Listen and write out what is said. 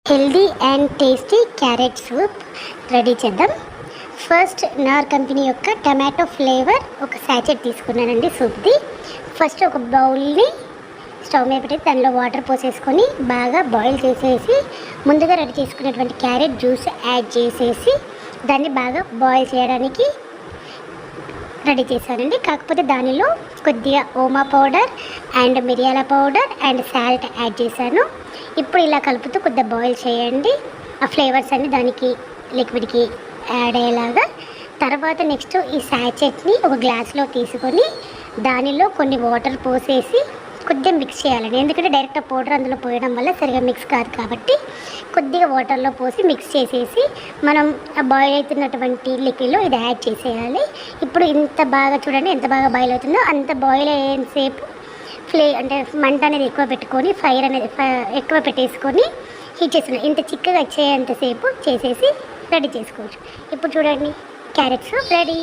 Healthy and tasty carrot soup ready చేద్దాం. First నార్ company యొక్క tomato flavour ఒక sachet తీసుకున్నానండి సూప్ది. ఫస్ట్ ఒక బౌల్ని స్టవ్ మీద పెట్టి దానిలో వాటర్ పోసేసుకొని బాగా బాయిల్ చేసేసి ముందుగా రెడీ చేసుకున్నటువంటి క్యారెట్ జ్యూస్ యాడ్ చేసేసి దాన్ని బాగా బాయిల్ చేయడానికి రెడీ చేశానండి. కాకపోతే దానిలో కొద్దిగా ఓమా పౌడర్ అండ్ మిరియాల పౌడర్ అండ్ సాల్ట్ యాడ్ చేశాను. ఇప్పుడు ఇలా కలుపుతూ కొద్దిగా బాయిల్ చేయండి. ఆ ఫ్లేవర్స్ అన్నీ దానికి లిక్విడ్కి యాడ్ అయ్యేలాగా. తర్వాత నెక్స్ట్ ఈ శాచెట్ని ఒక గ్లాస్లో తీసుకొని దానిలో కొన్ని వాటర్ పోసేసి కొద్దిగా మిక్స్ చేయాలండి. ఎందుకంటే డైరెక్ట్ పౌడర్ అందులో పోయడం వల్ల సరిగా మిక్స్ కాదు కాబట్టి కొద్దిగా వాటర్లో పోసి మిక్స్ చేసేసి మనం బాయిల్ అవుతున్నటువంటి లిక్విడ్లో ఇది యాడ్ చేసేయాలి. ఇప్పుడు ఇంత బాగా చూడండి ఎంత బాగా బాయిల్ అవుతుందో అంత బాయిల్ అయ్యేసేపు అంటే మంట అనేది ఎక్కువ పెట్టుకొని ఫైర్ అనేది ఎక్కువ పెట్టేసుకొని హీట్ చేస్తున్నాం. ఇంత చిక్కగా వచ్చేంతసేపు చేసేసి రెడీ చేసుకోవచ్చు. ఇప్పుడు చూడండి క్యారెట్ సూప్ రెడీ.